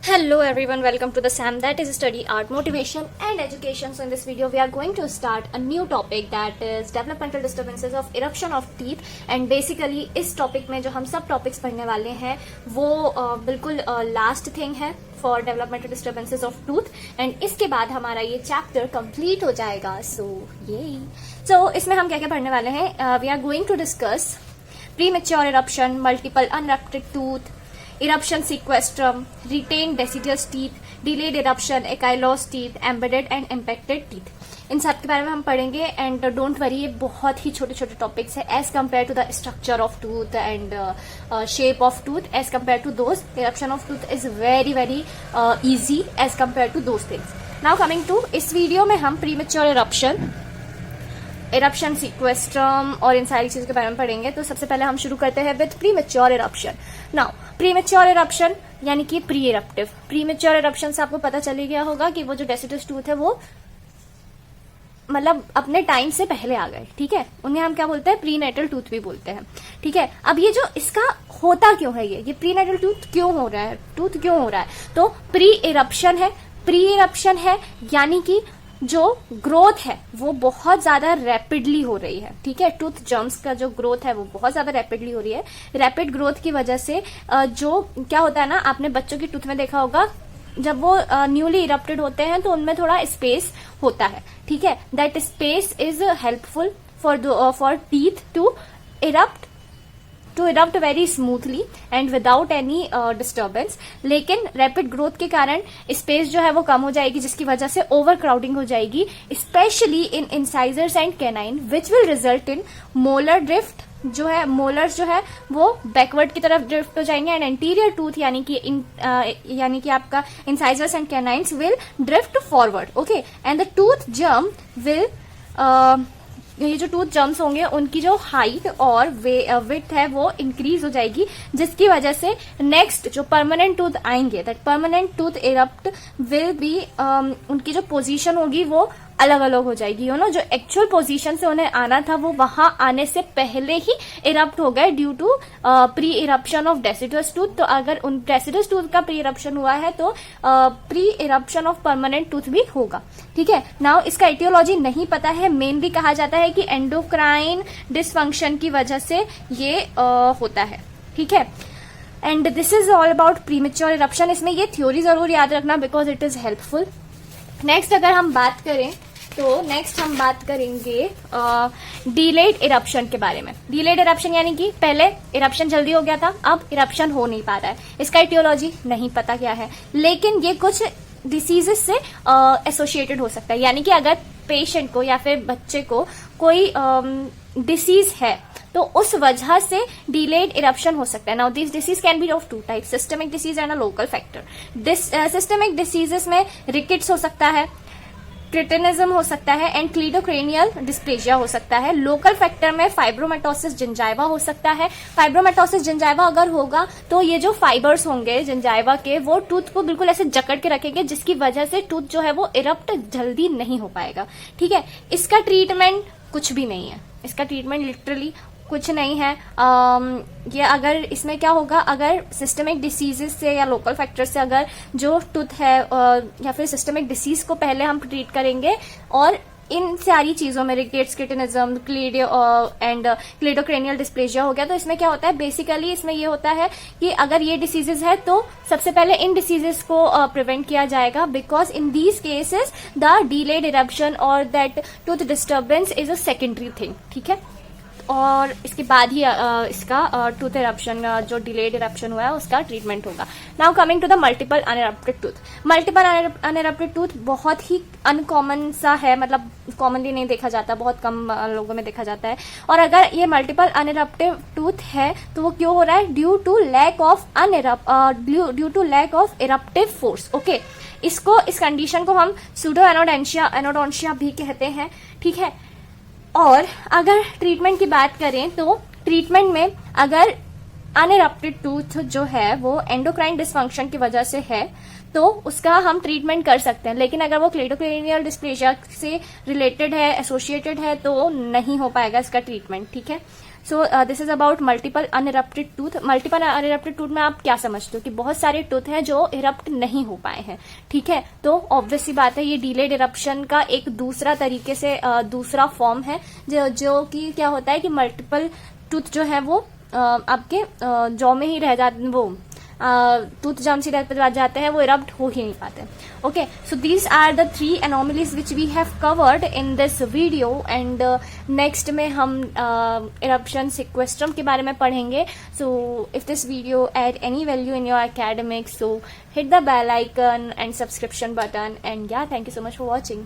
Hello everyone, welcome to the SAM, that is Study Art Motivation and Education. So in this video we are going to start a new topic, that is developmental disturbances of eruption of teeth. And basically इस topic में जो हम सब topics पढ़ने वाले हैं वो बिल्कुल last thing है for developmental disturbances of tooth, and इसके बाद हमारा ये chapter complete हो जाएगा. So इसमें हम क्या क्या पढ़ने वाले हैं? We are going to discuss premature eruption, multiple unerupted tooth, eruption sequestrum, retained deciduous teeth, delayed eruption, ankylosed teeth, embedded and impacted teeth. इन सब के बारे में हम पढ़ेंगे. एंड डोंट वरी, ये बहुत ही छोटे छोटे टॉपिक्स है as compared to the structure of tooth and shape of tooth. As compared to those, eruption of tooth is very very easy as compared to those things. Now coming to, इस video में हम premature eruption sequestrum और इन सारी चीजों के बारे में पढ़ेंगे. तो सबसे पहले हम शुरू करते हैं with premature eruption. Now premature eruption यानी कि प्री इरप्टिव. प्रीमेच्योर eruption से आपको पता चल गया होगा कि वो जो डेसिडस टूथ है वो मतलब अपने टाइम से पहले आ गए. ठीक है, उन्हें हम क्या बोलते हैं? प्रीनेटल टूथ भी बोलते हैं. ठीक है, अब ये जो इसका होता क्यों है, ये प्रीनेटल टूथ क्यों हो रहा है, टूथ क्यों हो रहा है? तो प्री इरप्शन है. प्री इरप्शन है यानी कि जो ग्रोथ है वो बहुत ज्यादा रैपिडली हो रही है. ठीक है, टूथ जर्म्स का जो ग्रोथ है वो बहुत ज्यादा रैपिडली हो रही है. रैपिड ग्रोथ की वजह से जो क्या होता है ना, आपने बच्चों की टूथ में देखा होगा जब वो न्यूली इरप्टेड होते हैं तो उनमें थोड़ा स्पेस होता है. ठीक है, that space is helpful for teeth to erupt very smoothly and without any disturbance. लेकिन रैपिड ग्रोथ के कारण स्पेस जो है वो कम हो जाएगी, जिसकी वजह से ओवर क्राउडिंग हो जाएगी, specially in incisors and canine, which will result in molar drift. जो है मोलर्स जो है वो बैकवर्ड की तरफ ड्रिफ्ट हो जाएंगे एंड एंटीरियर टूथ यानी कि आपका incisors and canines will drift forward. Okay, and the tooth germ will ये जो टूथ जर्म्स होंगे उनकी जो हाइट और विड्थ है वो इंक्रीज हो जाएगी, जिसकी वजह से नेक्स्ट जो परमानेंट टूथ आएंगे, that permanent tooth erupt will be उनकी जो पोजीशन होगी वो अलग अलग हो जाएगी. यू नो, जो एक्चुअल पोजीशन से उन्हें आना था वो वहां आने से पहले ही इरप्ट हो गए due to pre eruption of deciduous tooth. तो अगर उन डेसिडस टूथ का प्री इरप्शन हुआ है तो pre eruption of permanent tooth भी होगा. ठीक है, नाउ इसका एटियोलॉजी नहीं पता है. मेनली कहा जाता है कि एंडोक्राइन डिसफंक्शन की वजह से ये होता है. ठीक है, and this is all about premature eruption. इसमें ये थ्योरी जरूर याद रखना because it is helpful. Next अगर हम बात करें तो नेक्स्ट हम बात करेंगे डिलेड इरप्शन के बारे में. डिलेड इरप्शन यानी कि पहले इरप्शन जल्दी हो गया था, अब इरप्शन हो नहीं पा रहा है. इसका एटियोलॉजी नहीं पता क्या है, लेकिन ये कुछ डिसीजेस से एसोसिएटेड हो सकता है. यानी कि अगर पेशेंट को या फिर बच्चे को कोई डिसीज है तो उस वजह से डिलेड इरप्शन हो सकता है. Now this disease can be of two type, systemic disease and a local factor. Systemic diseases में रिकेट्स हो सकता है, क्रिटिनिज्म हो सकता है एंड क्लीडोक्रेनियल डिस्प्लेजिया हो सकता है. लोकल फैक्टर में फाइब्रोमेटोसिस जिंजाइवा हो सकता है. फाइब्रोमेटोसिस जिंजाइवा अगर होगा तो ये जो फाइबर्स होंगे जिंजाइवा के वो टूथ को बिल्कुल ऐसे जकड़ के रखेंगे, जिसकी वजह से टूथ जो है वो इरप्ट जल्दी नहीं हो पाएगा. ठीक है, इसका ट्रीटमेंट कुछ भी नहीं है. इसका ट्रीटमेंट लिटरली कुछ नहीं है. ये अगर इसमें क्या होगा, अगर सिस्टमिक डिसीजेस से या लोकल फैक्टर से अगर जो टूथ है या फिर सिस्टमिक डिसीज को पहले हम ट्रीट करेंगे और इन सारी चीजों में रिकेट्स, क्रिटिनिज्म, एंड क्लीडोक्रेनियल डिस्प्लेजिया हो गया, तो इसमें क्या होता है, बेसिकली इसमें ये होता है कि अगर ये डिसीजेस है तो सबसे पहले इन डिसीजेस को प्रिवेंट किया जाएगा, because in these cases the delayed eruption और that tooth disturbance is a secondary thing. ठीक है, और इसके बाद ही इसका टूथ इरप्शन जो डिलेड इरप्शन हुआ है उसका ट्रीटमेंट होगा. Now coming to the multiple unerupted tooth. Multiple unerupted tooth बहुत ही अनकॉमन सा है, मतलब कॉमनली नहीं देखा जाता, बहुत कम लोगों में देखा जाता है. और अगर ये मल्टीपल अनइरप्टेड टूथ है तो वो क्यों हो रहा है? Due to lack of eruptive force. Okay, इस कंडीशन को हम सूडो एनोडोंशिया भी कहते हैं. ठीक है, और अगर ट्रीटमेंट की बात करें तो ट्रीटमेंट में अगर अनइरप्टेड टूथ जो है वो एंडोक्राइन डिसफंक्शन की वजह से है तो उसका हम ट्रीटमेंट कर सकते हैं. लेकिन अगर वो क्लीडोक्रेनियल डिस्प्लेजिया से रिलेटेड है, एसोसिएटेड है, तो नहीं हो पाएगा इसका ट्रीटमेंट. ठीक है, so this is about multiple unerupted tooth. Multiple unerupted tooth में आप क्या समझते हो कि बहुत सारे टूथ हैं जो इरप्ट नहीं हो पाए हैं, ठीक है। तो ऑब्वियस सी बात है, ये डिलेड इरप्शन का एक दूसरा तरीके से दूसरा फॉर्म है जो कि क्या होता है कि मल्टीपल टूथ जो है वो आपके जॉ में ही रह जाते, वो टूथ जर्म सी रह जाते हैं, वो इरप्ट हो ही नहीं पाते। Okay, so these are the 3 anomalies which we have covered in this video and next में हम इरप्शन सिक्वेस्ट्रम के बारे में पढ़ेंगे। So if this video add any value in your academics, so hit the bell icon and subscription button and या thank you so much for watching.